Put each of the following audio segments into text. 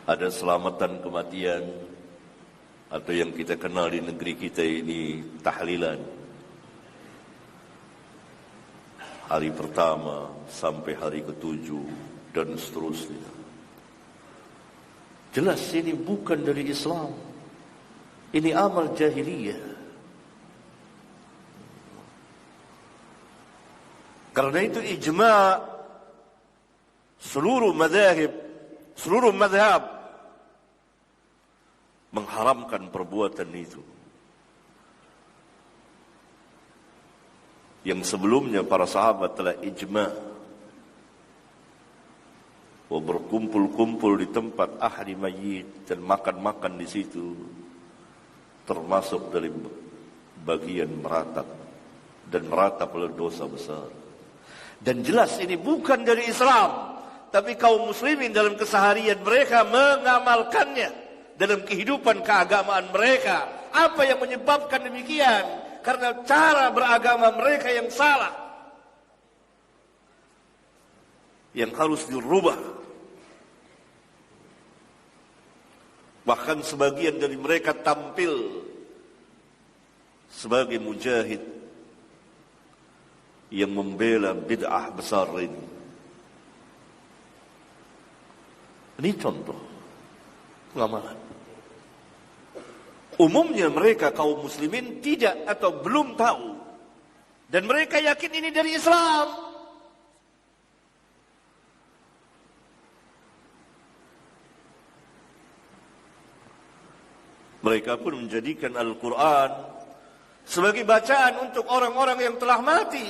ada selamatan kematian, atau yang kita kenal di negeri kita ini tahlilan. Hari pertama sampai hari ketujuh dan seterusnya. Jelas ini bukan dari Islam. Ini amal jahiliyah. Karena itu ijma' seluruh madhab mengharamkan perbuatan itu. Yang sebelumnya para sahabat telah ijma' bahwa berkumpul-kumpul di tempat ahli mayit dan makan-makan di situ termasuk dari bagian meratap, dan meratap adalah dosa besar. Dan jelas ini bukan dari Islam, tapi kaum muslimin dalam keseharian mereka mengamalkannya dalam kehidupan keagamaan mereka. Apa yang menyebabkan demikian? Karena cara beragama mereka yang salah, yang harus dirubah. Bahkan sebagian dari mereka tampil sebagai mujahid yang membela bid'ah besar ini. Ini contoh pengamalan. Umumnya mereka kaum muslimin tidak atau belum tahu, dan mereka yakin ini dari Islam. Mereka pun menjadikan Al-Quran sebagai bacaan untuk orang-orang yang telah mati.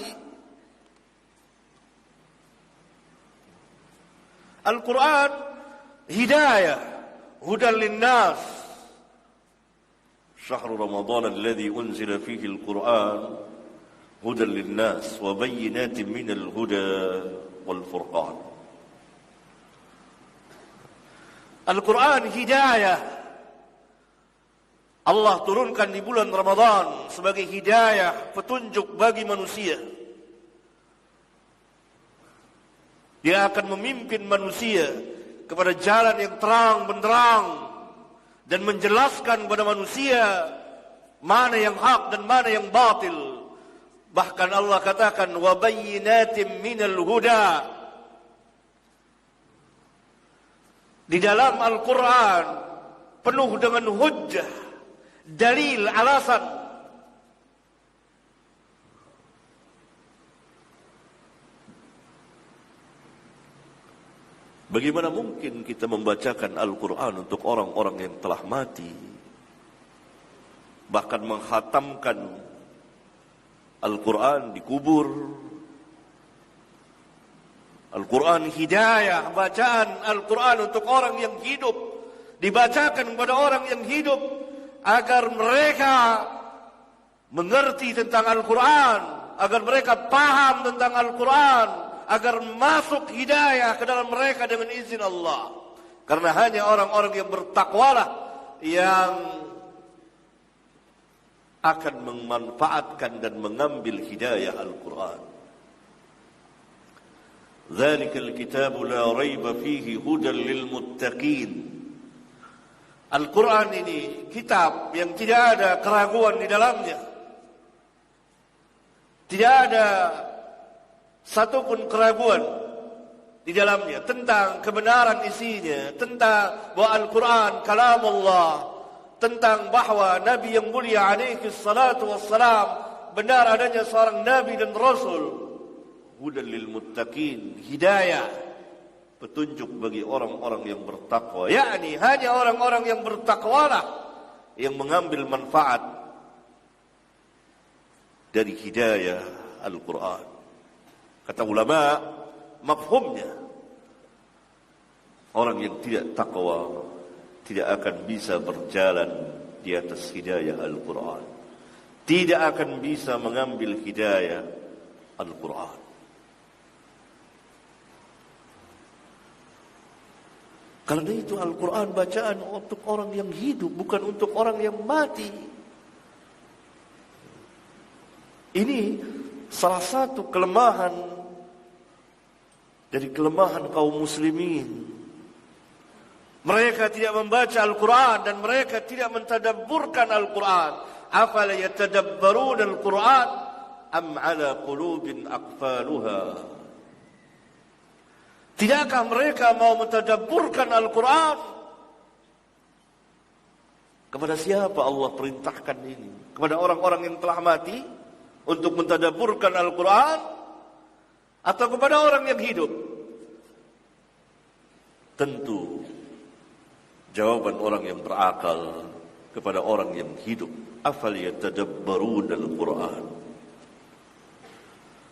Al-Quran hidayah, hudan linnas. Syahrul Ramadan alladhi unzila fihi al-Quran hudan linnas wa bayyinatin minal huda wal furqan. Al-Quran hidayah. Allah turunkan di bulan Ramadan sebagai hidayah, petunjuk bagi manusia. Dia akan memimpin manusia kepada jalan yang terang benderang dan menjelaskan kepada manusia mana yang hak dan mana yang batil. Bahkan Allah katakan wa bayyinatin minal huda. Di dalam Al-Quran penuh dengan hujjah, dalil, alasan. Bagaimana mungkin kita membacakan Al-Quran untuk orang-orang yang telah mati, bahkan menghatamkan Al-Quran di kubur? Al-Quran hidayah, bacaan Al-Quran untuk orang yang hidup, dibacakan kepada orang yang hidup agar mereka mengerti tentang Al-Quran, agar mereka paham tentang Al-Quran, agar masuk hidayah ke dalam mereka dengan izin Allah. Karena hanya orang-orang yang bertakwalah yang akan memanfaatkan dan mengambil hidayah Al-Quran. Dzalikal kitabu la raiba fihi hudan lil muttaqin. Al-Quran ini kitab yang tidak ada keraguan di dalamnya. Tidak ada satupun keraguan di dalamnya tentang kebenaran isinya, tentang bahwa Al-Quran kalam Allah, tentang bahwa Nabi yang mulia alaihi salatu wassalam benar adanya seorang Nabi dan Rasul. Hudan lil muttaqin, hidayah, petunjuk bagi orang-orang yang bertakwa. Yakni hanya orang-orang yang bertakwalah yang mengambil manfaat dari hidayah Al-Quran. Kata ulama, mafhumnya orang yang tidak takwa tidak akan bisa berjalan di atas hidayah Al-Quran, tidak akan bisa mengambil hidayah Al-Quran. Karena itu Al-Quran bacaan untuk orang yang hidup, bukan untuk orang yang mati. Ini salah satu kelemahan dari kelemahan kaum muslimin. Mereka tidak membaca Al-Quran dan mereka tidak mentadabburkan Al-Quran. Afala yatadabbaruna Al-Quran am ala qulubin aqfaluha. Tidakkah mereka mau mentadabburkan Al-Quran? Kepada siapa Allah perintahkan ini? Kepada orang-orang yang telah mati untuk mentadabburkan Al-Quran, atau kepada orang yang hidup? Tentu jawaban orang yang berakal kepada orang yang hidup. Afal yatadabbaruna Al-Quran.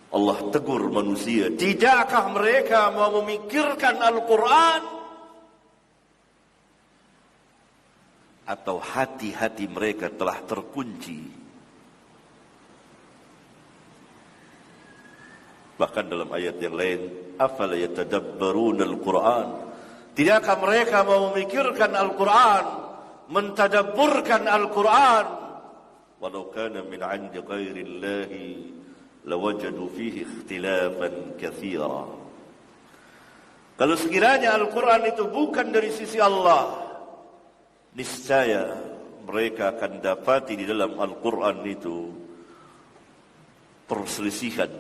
Allah tegur manusia, tidakkah mereka mau memikirkan Al-Quran? Atau hati-hati mereka telah terkunci? Bahkan dalam ayat yang lain, afala yatadabbaruna Al-Quran. Tidakkah mereka mau memikirkan Al-Quran, mentadabburkan Al-Quran? Walau kana min 'indi ghairillahi lawajadu fihi ikhtilafan katsira. Kalau sekiranya Al-Quran itu bukan dari sisi Allah, niscaya mereka akan dapati di dalam Al-Quran itu perselisihan,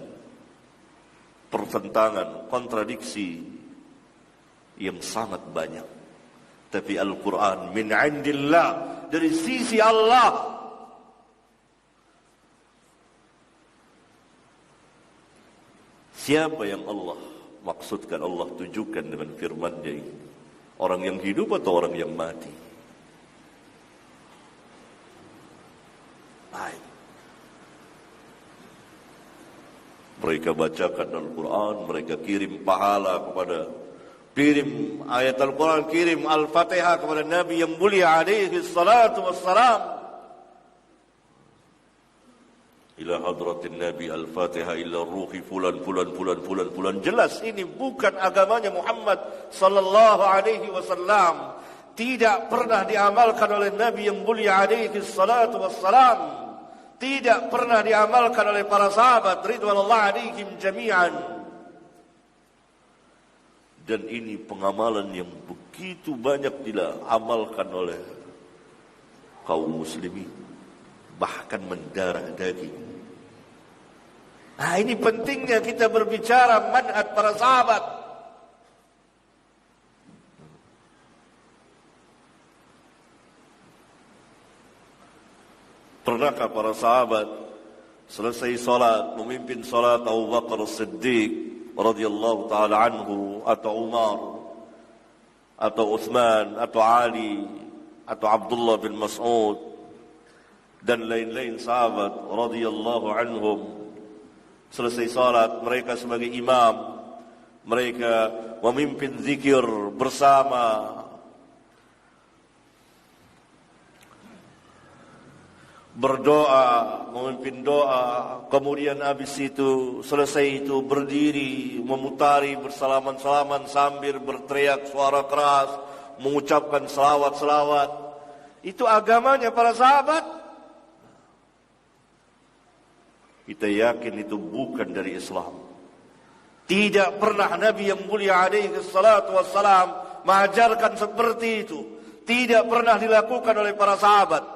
pertentangan, kontradiksi yang sangat banyak. Tapi Al-Quran min 'indillah, dari sisi Allah. Siapa yang Allah maksudkan, Allah tujukan dengan firman-Nya ini? Orang yang hidup atau orang yang mati? Baik. Mereka bacakan Al-Quran, mereka kirim pahala kepada, kirim ayat Al-Quran, kirim Al-Fatihah kepada Nabi yang mulia alaihi salatu wassalam. Ila hadratin Nabi Al-Fatihah ila ruhi fulan fulan fulan fulan fulan. Jelas ini bukan agamanya Muhammad sallallahu alaihi wasallam. Tidak pernah diamalkan oleh Nabi yang mulia alaihi salatu wassalam. Tidak pernah diamalkan oleh para sahabat ridwanullah alaihim jami'an. Dan ini pengamalan yang begitu banyak diamalkan oleh kaum muslimin, bahkan mendarah daging. Nah, ini pentingnya kita berbicara manhaj para sahabat. Pernahkah para sahabat selesai salat, memimpin salat Abu Bakar As-Siddiq radhiyallahu taala anhu, atau Umar, atau Utsman, atau Ali, atau Abdullah bin Mas'ud dan lain-lain sahabat radhiyallahu anhum, selesai salat mereka sebagai imam, mereka memimpin zikir bersama, berdoa, memimpin doa, kemudian habis itu, selesai itu berdiri, memutari bersalaman-salaman sambil berteriak suara keras, mengucapkan selawat-selawat. Itu agamanya para sahabat. Kita yakin itu bukan dari Islam. Tidak pernah Nabi yang mulia alaihi salatu wassalam mengajarkan seperti itu. Tidak pernah dilakukan oleh para sahabat.